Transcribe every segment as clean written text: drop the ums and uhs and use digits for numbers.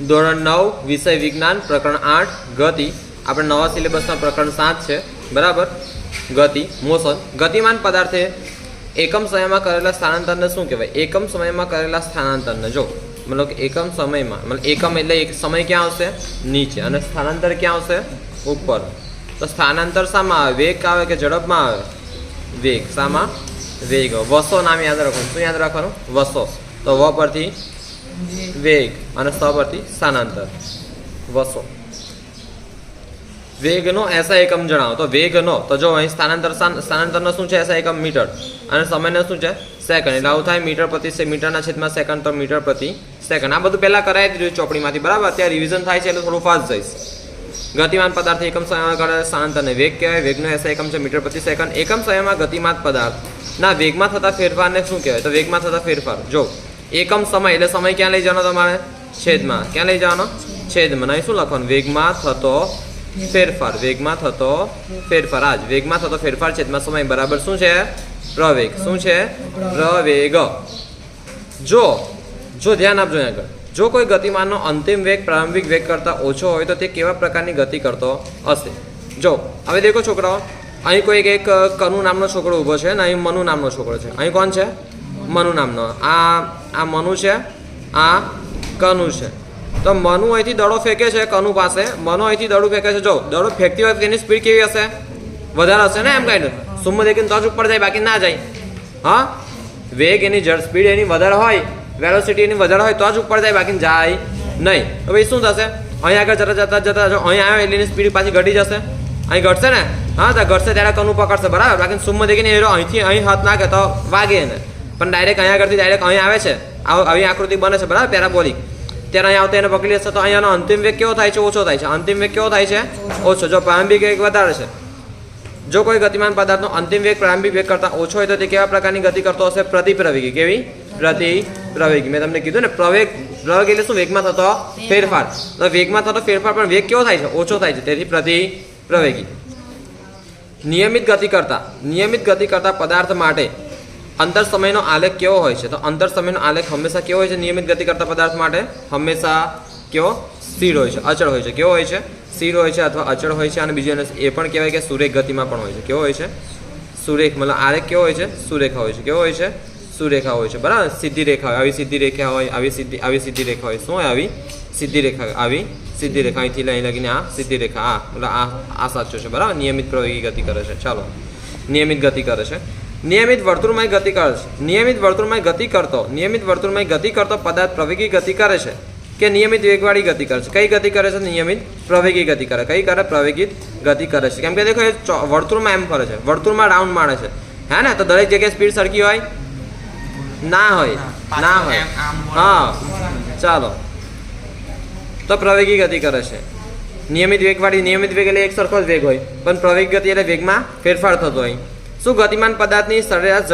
ધોરણ 9 વિષય વિજ્ઞાન પ્રકરણ 8 ગતિ. આપણે નવા સિલેબસના પ્રકરણ 7 છે બરાબર. ગતિ મોશન. ગતિમાન પદાર્થે એકમ સમયમાં કરેલા સ્થાનાંતરને શું કહેવાય? એકમ સમયમાં કરેલા સ્થાનાંતરને જો મતલબ કે એકમ સમયમાં મતલબ એકમ એટલે એક સમય ક્યાં આવશે? નીચે. અને સ્થાનાંતર ક્યાં આવશે? ઉપર. તો સ્થાનાંતર શામાં આવે? વેગ આવે કે ઝડપમાં આવે? વેગ. શામાં? વેગ. વસો નામ યાદ રાખવાનું. શું યાદ રાખવાનું? વસો. તો વ પરથી વેગ અને સ પરથી સ્થાનાંતર. વસો. વેગનો એસા એકમ જણાવો. તો વેગનો તો જો અહીં સ્થાનાંતરનો શું છે? એસા એકમ મીટર. અને સમયનો શું છે? સેકન્ડ. એટલે આવું થાય મીટર પ્રતિ મીટરના છેદમાં સેકન્ડ, તો મીટર પ્રતિ સેકન્ડ. આ બધું પહેલાં કરાવી દીધું ચોપડીમાંથી બરાબર. અત્યારે રિવિઝન થાય છે એટલે થોડું ફાસ્ટ જઈશ. ગતિમાન પદાર્થ એકમ સમયમાં કરેલા સ્થાનાંતરને વેગ કહેવાય. વેગનો એસા એકમ છે મીટર પ્રતિ સેકન્ડ. એકમ સમયમાં ગતિમાન પદાર્થના વેગમાં થતા ફેરફારને શું કહેવાય? તો વેગમાં થતા ફેરફાર. જો એકમ સમય એટલે સમય ક્યાં લઈ જવાનો તમારે? છેદમાં. ક્યાં લઈ જવાનો? છેદમાં. અહીં શું લખવાનું? વેગમાં થતો ફેરફાર. વેગમાં થતો ફેરફાર. આજ વેગમાં થતો ફેરફાર છેદમાં સમય બરાબર શું છે? પ્રવેગ. શું છે? પ્રવેગ. જો ધ્યાન આપજો આગળ. જો કોઈ ગતિમાનનો અંતિમ વેગ પ્રારંભિક વેગ કરતાં ઓછો હોય તો તે કેવા પ્રકારની ગતિ કરતો હશે? જો હવે દેખો છોકરાઓ, અહીં કોઈ એક કનુ નામનો છોકરો ઊભો છે અને અહીં મનુ નામનો છોકરો છે. અહીં કોણ છે? મનુ નામનો. આ મનુ છે, આ કનુ છે. તો મનુ અહીંથી દડો ફેંકે છે કનુ પાસે. મનુ અહીંથી દડું ફેંકે છે. જો દડો ફેંકતી હોય તેની સ્પીડ કેવી હશે? વધારે હશે ને એમ કાંઈ સુમ દેખીને તો જ ઉપર જાય, બાકી ના જાય. હા, વેગ એની સ્પીડ એની વધારે હોય, વેલોસિટી એની વધારે હોય તો જ ઉપર જાય, બાકી જાય નહીં. તો ભાઈ શું થશે? અહીં આગળ જતા જો અહીં આવ્યો એટલે એની સ્પીડ પાછી ઘટી જશે. અહીં ઘટશે ને? હા, તો ઘટશે ત્યારે કનુ પકડશે બરાબર. બાકી સુમ દેખીને એ અહીંથી અહીં હાથ નાખે તો વાગે એને. પણ ડાયરેક્ટ અહીંયા આગળથી ડાયરેક્ટ અહીં આવે છે, આવી આકૃતિ બને છે બરાબર પેરાબોલિક. ત્યારે અહીં આવતા એને પકડી લેશે તો અહીંયાનો અંતિમ વેગ કેવો થાય છે? ઓછો થાય છે. અંતિમ વેગ કેવો થાય છે? ઓછો. જો પ્રારંભિક વેગ વધારે છે. જો કોઈ ગતિમાન પદાર્થનો અંતિમ વેગ પ્રારંભિક વેગ કરતાં ઓછો હોય તો તે કેવા પ્રકારની ગતિ કરતો હશે? પ્રતિપ્રવેગી. કેવી? પ્રતિપ્રવેગી. મેં તમને કીધું ને પ્રવેગ એટલે શું? વેગમાં થતો ફેરફાર. તો વેગમાં થતો ફેરફાર પણ વેગ કેવો થાય છે? ઓછો થાય છે. તેથી પ્રતિપ્રવેગી. નિયમિત ગતિ કરતા પદાર્થ માટે અંતર સમયનો આલેખ કેવો હોય છે? તો અંતર સમયનો આલેખ હંમેશા કેવો હોય છે? નિયમિત ગતિ કરતા પદાર્થ માટે હંમેશા કેવો? સ્થિર હોય છે, અચળ હોય છે. કેવો હોય છે? સ્થિર હોય છે અથવા અચળ હોય છે. અને બીજું એ પણ કહેવાય કે સુરેખ ગતિમાં પણ હોય છે. કેવો હોય છે? સુરેખ. મતલબ આલેખ કેવો હોય છે? સુરેખા હોય છે. કેવો હોય છે? સુરેખા હોય છે બરાબર. સીધી રેખા હોય, આવી સીધી રેખા હોય, આવી સીધી રેખા હોય. શું હોય? આવી સીધી રેખા. આવી સીધી રેખા અહીંથી લઈ લગીને આ સીધી રેખા. આ મતલબ આ સાચો છે બરાબર. નિયમિત પ્રવેગી ગતિ કરે છે. ચાલો, નિયમિત ગતિ કરે છે. નિયમિત વર્તુળમય ગતિ કરે છે. નિયમિત વર્તુળમય ગતિ કરતો પદાર્થ પ્રવેગી ગતિ કરે છે કે નિયમિત વેગવાળી ગતિ કરે છે? કઈ ગતિ કરે છે? નિયમિત પ્રવેગી ગતિ કરે. કઈ કરે? પ્રવેગિત ગતિ કરે છે. કેમ કે દેખો એ વર્તુળમાં એમ ફરે છે, વર્તુળમાં રાઉન્ડ મારે છે. હે ને? તો દરેક જગ્યાએ સ્પીડ સરખી હોય? ના હોય. હા, ચાલો. તો પ્રવેગી ગતિ કરે છે. નિયમિત વેગવાળી. નિયમિત વેગ એટલે એક સરખો જ વેગ હોય, પણ પ્રવેગી ગતિ એટલે વેગમાં ફેરફાર થતો હોય. શું ગતિમાન પદાર્થની સરેરાશ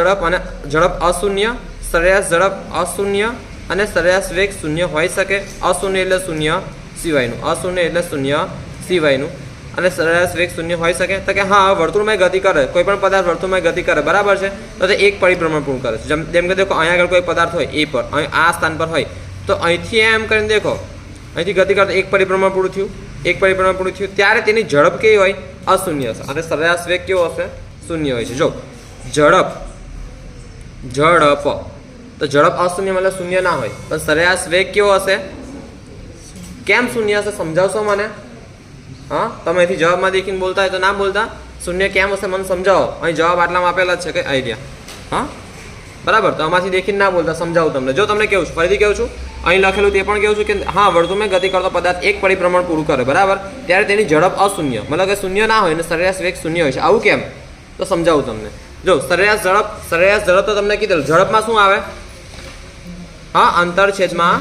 ઝડપ અશૂન્ય, સરેરાશ ઝડપ અશૂન્ય અને સરેરાશ વેગ શૂન્ય હોઈ શકે? અશૂન્ય એટલે શૂન્ય સિવાયનું. અશૂન્ય એટલે શૂન્ય સિવાયનું. અને સરેરાશ વેગ શૂન્ય હોઈ શકે? તો કે હા, વર્તુળમય ગતિ કરે. કોઈ પણ પદાર્થ વર્તુળમય ગતિ કરે બરાબર છે, તો તે એક પરિભ્રમણ પૂર્ણ કરે છે. જેમ કે દેખો અહીંયા આગળ કોઈ પદાર્થ હોય એ પર, અહીં આ સ્થાન પર હોય, તો અહીંથી એમ કરીને દેખો અહીંથી ગતિ કરતા એક પરિભ્રમણ પૂરું થયું. એક પરિભ્રમણ પૂરું થયું ત્યારે તેની ઝડપ કેવી હોય? અશૂન્ય હશે. અને સરેરાશ વેગ કેવો હશે? શૂન્ય હોય છે. જો ઝડપ તો ઝડપ અશૂન્ય એટલે શૂન્ય ના હોય, પણ સરેરાશ વેગ કેવો હશે? કેમ શૂન્ય હશે? સમજાવશો મને? હા, તમે અહીંથી જવાબમાં દેખીને બોલતા હોય તો ના બોલતા. શૂન્ય કેમ હશે મને સમજાવો. અહીં જવાબ આટલામાં આપેલા જ છે કે આઈડિયા. હા, બરાબર. તો આમાંથી દેખીને ના બોલતા, સમજાવું તમને. જો તમને કેવું છું, ફરીથી કહું છું, અહીં લખેલું તે પણ કહું છું કે હા, વર્તુળમાં ગતિ કરતો પદાર્થ એક પરિભ્રમણ પૂરું કરે બરાબર, ત્યારે તેની ઝડપ અશૂન્ય મતલબ કે શૂન્ય ના હોય અને સરેરાશ વેગ શૂન્ય હોય છે. આવું કેમ? તો સમજાવું તમને. જો સરેરાશ ઝડપ તો તમને કીધેલું. ઝડપમાં શું આવે? હા, અંતર છેદમાં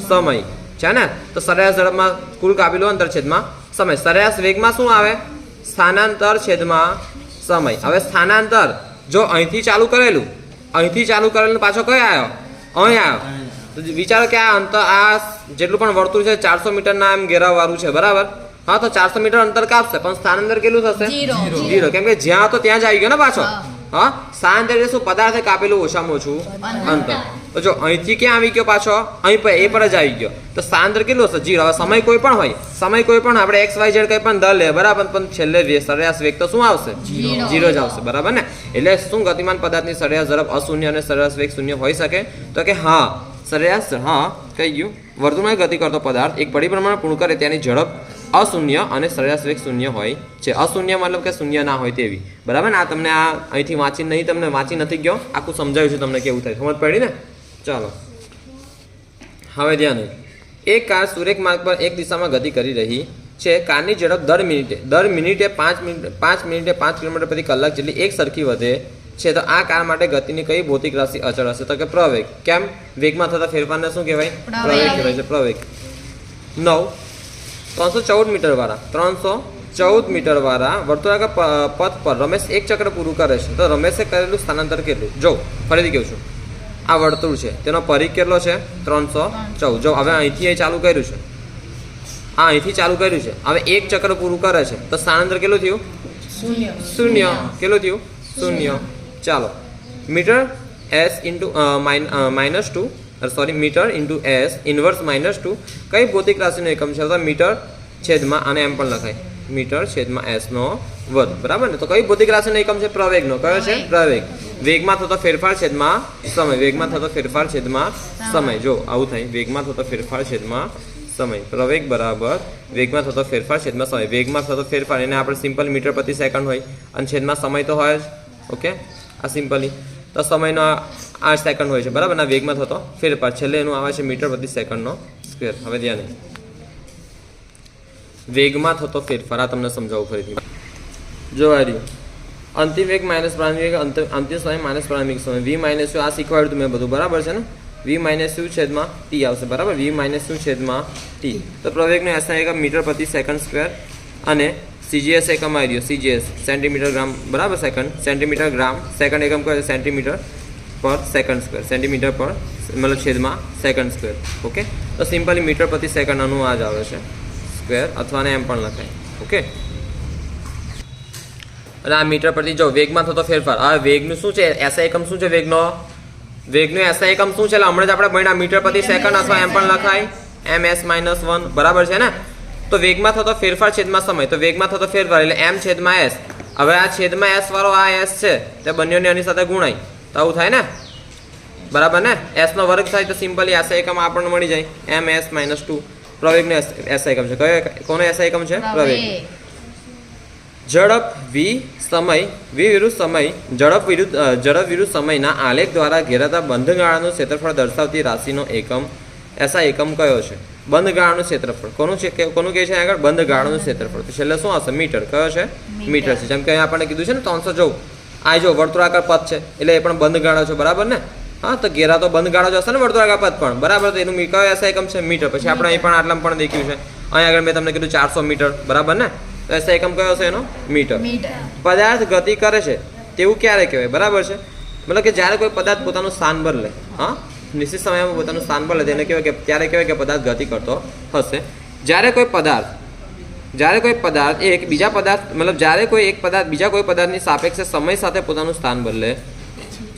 સમય છે ને? તો સરેરાશ ઝડપમાં કુલ કાબેલું અંતર છેદમાં સમય. સરેરાશ વેગમાં શું આવે? સ્થાનાંતર છેદમાં સમય. હવે સ્થાનાંતર જો અહીંથી ચાલુ કરેલું પાછો કયો આવ્યો? અહીં આવ્યો. તો વિચારો કે આ અંતર, આ જેટલું પણ વર્તુળ છે 400 મીટરના એમ ઘેરાવાળું છે બરાબર. હા, તો 400 મીટર અંતર કાપશે, પણ સ્થાનાંતર કેટલું થશે? 0. કેમ કે જ્યાં તો ત્યાં જ આવી ગયો ને પાછો. હા, સ્થાનાંતર એટલે શું? પદાર્થે કાપેલું ઓછામાં ઓછું અંતર. તો જો અહીંથી ક્યાં આવી ગયો પાછો અહીં પર એ પર જ આવી ગયો તો સ્થાનાંતર કેટલું હશે 0. હવે સમય કોઈ પણ હોય સમય કોઈ પણ આપણે x y z કંઈ પણ દર લે બરાબર પણ છેલ્લે સરેરાશ વેગ તો શું આવશે 0 જ આવશે બરાબર ને એટલે શું ગતિમાન પદાર્થની સરેરાશ ઝડપ અશૂન્ય અને સરેરાશ વેગ શૂન્ય હોઈ શકે તો કે હા સરેરાશ હા કહી ગયું વર્તુળમાં ગતિ કરતો પદાર્થ એક પરિભ્રમણ પૂર્ણ કરે તેની ઝડપ અશૂન્ય અને સરેરાશ વેગ શૂન્ય હોય છે અશૂન્ય મતલબ કે શૂન્ય ના હોય તેવી બરાબર ને આ તમને આ અહીંથી વાંચી નહીં તમને વાંચી નથી ગયો આખું સમજાવ્યું છે તમને કેવું થાય સમજ પડી ને ચાલો હવે ધ્યાન એક કાર સુરેખ માર્ગ પર એક દિશામાં ગતિ કરી રહી છે કારની ઝડપ દર મિનિટે 5 મિનિટે 5 કિલોમીટર પ્રતિ કલાક જેટલી એક સરખી વધે છે તો આ કાર માટે ગતિની કઈ ભૌતિક રાશિ અચળ હશે તો કે પ્રવેગ કેમ વેગમાં થતા ફેરફારને શું કહેવાય પ્રવેગ કહેવાય છે પ્રવેગ 9 314 મીટર વાળા વર્તુળાકાર પથ પર રમેશ એક ચક્ર પૂરું કરે છે તો રમેશે કરેલું સ્થાનાંતર કેટલું જો ફરીથી કહું છું આ વર્તુળ છે તેનો પરિઘ કેટલો છે 314 જો હવે અહીંથી ચાલુ કર્યું છે આ અહીંથી ચાલુ કર્યું છે હવે એક ચક્ર પૂરું કરે છે તો સ્થાનાંતર કેટલું થયું શૂન્ય કેટલું થયું શૂન્ય ચાલો metre s into -2 sorry metre into s inverse -2 કઈ ભૌતિક રાશિનો એકમ છે તો મીટર છેદમાં અને એમ પણ લખાય મીટર છેદમાં s નો વર્ગ બરાબર ને તો કઈ ભૌતિક રાશિનો એકમ છે પ્રવેગનો કયો છે પ્રવેગ વેગમાં થતો ફેરફાર છેદમાં સમય વેગમાં થતો ફેરફાર છેદમાં સમય જો આવું થાય વેગમાં થતો ફેરફાર છેદમાં સમય પ્રવેગ બરાબર વેગમાં થતો ફેરફાર છેદમાં સમય વેગમાં થતો ફેરફાર એને આપણે સિમ્પલ મીટર પ્રતિ સેકન્ડ હોય અને છેદમાં સમય તો હોય જ ઓકે આ સિમ્પલી તો સમયનો 8 સેકન્ડ હોય છે બરાબર ના વેગમાં થતો ફેરફાર છેલ્લે એનું આવે છે મીટર પ્રતિ સેકન્ડનો સ્ક્વેર હવે ધ્યાન વેગમાં થતો ફેરફાર આ તમને સમજાવું ફરીથી જો આ રહ્યું અંતિમ વેગ માઇનસ પ્રારંભિક વેગ અંતિમ સમય માઇનસ પ્રારંભિક સમય v માઇનસ આ શીખવાડ્યું હતું મેં બધું બરાબર છે ને v માઇનસ u છેદમાં t આવશે બરાબર v માઇનસ u છેદમાં t તો પ્રવેગનો SI એકમ મીટર પ્રતિ સેકન્ડ સ્ક્વેર અને CGS એકમ આવી રહ્યો CGS સેન્ટીમીટર ગ્રામ બરાબર સેકન્ડ સેન્ટીમીટર ગ્રામ સેકન્ડ એકમ કયો સેન્ટીમીટર પર સેકન્ડ સ્ક્વેર સેન્ટીમીટર પર મતલબ છેદમાં સેકન્ડ સ્ક્વેર ઓકે તો સિમ્પલી મીટર પ્રતિ સેકન્ડનું આ જ આવે છે સ્ક્વેર અથવા એમ પણ લખાય ઓકે અને આ મીટર પ્રતિ જો વેગમાં થતો ફેરફાર આ વેગનું શું છે SI એકમ શું છે વેગનો SI એકમ શું છે એટલે હમણાં જ આપણે ભણ્યા મીટર પ્રતિ સેકન્ડ અથવા એમ પણ લખાય ms-1 બરાબર છે ને તો વેગમાં થતો ફેરફાર છેદમાં સમય તો વેગમાં થતો ફેરફાર એટલે m છેદમાં s હવે આ છેદમાં s વાળો આ s છે તે બંનેને આની સાથે ગુણાય તો આવું થાય ને બરાબર ને s નો વર્ગ થાય તો સિમ્પલી SI એકમ આપણને મળી જાય ms-2 પ્રવેગનો SI એકમ છે કયો કોનો SI એકમ છે પ્રવેગ ઝડપ v વિરુદ્ધ સમયના આલેખ દ્વારા ઘેરાતા બંધગાળાનું ક્ષેત્રફળ દર્શાવતી રાશિનો એકમ SI એકમ કયો છે બંધગાળાનું ક્ષેત્રફળ કોનું કહે છે આગળ બંધગાળાનું ક્ષેત્રફળ તો છેલ્લે શું આવશે મીટર કયો છે મીટર છે જેમ કે આપણને કીધું છે ને 314 આ જો વર્તુળાકાર પથ છે એટલે એ પણ બંધગાળો છે બરાબર ને હા તો ઘેરા તો બંધગાળો જ હશે ને વર્તુળાકાર પથ પણ બરાબર તો એનું કયો SI એકમ છે મીટર પછી આપણે અહીં પણ આટલામાં પણ દેખ્યું છે અહીં આગળ મેં તમને કીધું 400 મીટર બરાબર ને તો SI એકમ કયો છે એનો મીટર પદાર્થ ગતિ કરે છે તેવું ક્યારે કહેવાય બરાબર છે મતલબ કે જ્યારે કોઈ પદાર્થ પોતાનું સ્થાન બદલે હા નિશ્ચિત સમયમાં પોતાનું સ્થાન બદલે તેને કહેવાય કે ત્યારે કહેવાય કે પદાર્થ ગતિ કરતો હશે જ્યારે કોઈ પદાર્થ એક બીજા પદાર્થ મતલબ જ્યારે કોઈ એક પદાર્થ બીજા કોઈ પદાર્થની સાપેક્ષે સમય સાથે પોતાનું સ્થાન બદલે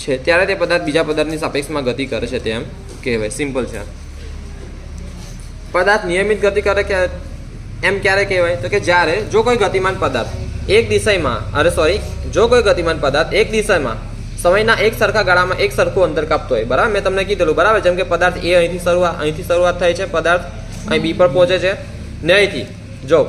છે ત્યારે તે પદાર્થ બીજા પદાર્થની સાપેક્ષમાં ગતિ કરે છે તેમ કહેવાય સિમ્પલ છે પદાર્થ નિયમિત ગતિ કરે કે એમ ક્યારે કહેવાય તો કે જ્યારે જો કોઈ ગતિમાન પદાર્થ એક દિશામાં એક દિશામાં સમયના એક સરખા ગાળામાં એક સરખું અંતર કાપતો હોય બરાબર મેં તમને કીધેલું બરાબર જેમ કે પદાર્થ એ અહીંથી શરૂઆત થાય છે પદાર્થ અહીં બી પર પહોંચે છે ને અહીંથી જો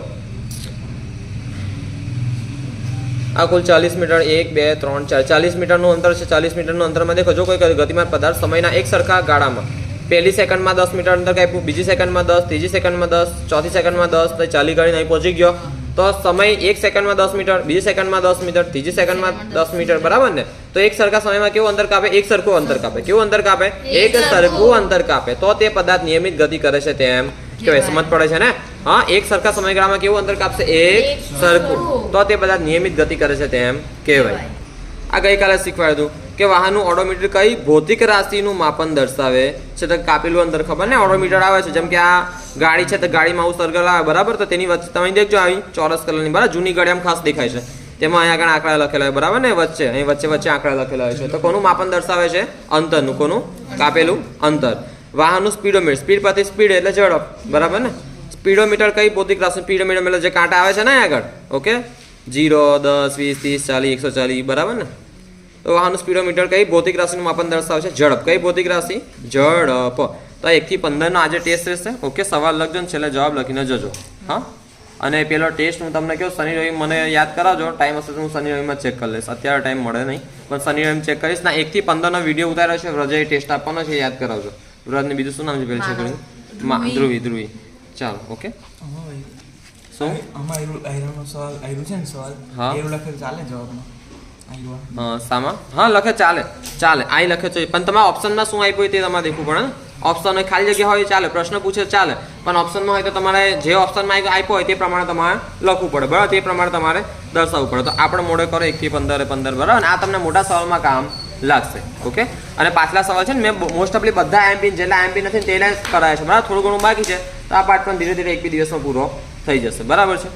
આ કુલ 40 મીટર 1 2 3 4 40 મીટરનું અંતર છે 40 મીટરનું અંતરમાં દેખો જો કોઈ ગતિમાન પદાર્થ સમયના એક સરખા ગાળામાં પહેલી સેકન્ડમાં 10 મીટર અંતર કાપ્યું બીજી સેકન્ડમાં 10 ત્રીજી સેકન્ડમાં 10 ચોથી સેકન્ડમાં 10 તો ચાલી કરીને અહીં પહોંચી ગયો તો સમય એક સેકન્ડમાં 10 મીટર બીજી સેકન્ડમાં 10 મીટર ત્રીજી સેકન્ડમાં 10 મીટર બરાબર ને તો એક સરખા સમયમાં કેવું અંતર કાપે એક સરખું અંતર કાપે કેવું અંતર કાપે એક સરખું અંતર કાપે તો તે પદાર્થ નિયમિત ગતિ કરે છે તેમ કહેવાય સમજ પડે છે ને હા એક સરખા સમયગાળામાં કેવું અંતર કાપશે એક સરખું તો તે પદાર્થ નિયમિત ગતિ કરે છે તેમ કહેવાય આ ગઈકાલે શીખવાડ્યું કે વાહનનું ઓડોમીટર કઈ ભૌતિક રાશિનું માપન દર્શાવે છે તો કાપેલું અંતર ખબર ને ઓડોમીટર આવે છે જેમ કે આ ગાડી છે તો ગાડીમાં આવું સર્કલ આવે બરાબર તો તેની વચ્ચે તમે દેખજો આવી ચોરસ કલરની બરાબર જૂની ગાડી આમ ખાસ દેખાય છે તેમાં અહીંયા આગળ આંકડા લખેલા હોય બરાબર ને વચ્ચે અહીં વચ્ચે વચ્ચે આંકડા લખેલા હોય છે તો કોનું માપન દર્શાવે છે અંતરનું કોનું કાપેલું અંતર વાહનનું સ્પીડોમીટર સ્પીડ પરથી સ્પીડ એટલે ઝડપ બરાબર ને સ્પીડોમીટર કઈ ભૌતિક રાશિ સ્પીડોમીટર એટલે જે કાંટા આવે છે ને આગળ ઓકે 0 10 20 30 40 140 બરાબર ને તો વાહનનું સ્પીડોમીટર કઈ ભૌતિક રાશિનું માપન દર્શાવે છે ઝડપ કઈ ભૌતિક રાશિ ઝડપ તો 1 થી 15 નો આજે ટેસ્ટ રહેશે ઓકે સવાલ લખજો ને છેલ્લે જવાબ લખીને જજો હા અને પેલો ટેસ્ટ હું તમને કહું શનિ રવિ મને યાદ કરાવજો ટાઈમ હશે તો હું શનિ રવિમાં ચેક કરી લઈશ અત્યારે ટાઈમ મળે નહીં પણ શનિ રવિમાં ચેક કરીશ ના 1 થી 15 નો વિડીયો ઉતાર્યો છે વ્રજે ટેસ્ટ આપવાનો છે યાદ કરાવજો વ્રજને બીજું શું નામ છે પેલી છોકરીનું ધ્રુવી ચાલો ઓકે શું સામા હા લખે ચાલે આઈ લખે છે પણ તમારા ઓપ્શનમાં શું આપ્યું તે તમારે દેખવું પડે ને ઓપ્શન હોય ખાલી જગ્યા હોય ચાલે પ્રશ્ન પૂછે ચાલે પણ ઓપ્શનમાં હોય તો તમારે જે ઓપ્શનમાં આપ્યો હોય તે પ્રમાણે તમારે લખવું પડે બરાબર તે પ્રમાણે તમારે દર્શાવવું પડે તો આપણે મોડે કરો 1 થી 15 બરાબર અને આ તમને મોટા સવાલમાં કામ લાગશે ઓકે અને પાછલા સવાલ છે ને મેં મોસ્ટ ઓફલી બધા એમપી જેટલા એમપી નથી તેના કરાયા છે બરાબર થોડું ઘણું બાકી છે તો આ પાર્ટ પણ ધીરે ધીરે 1-2 દિવસમાં પૂરો થઈ જશે બરાબર છે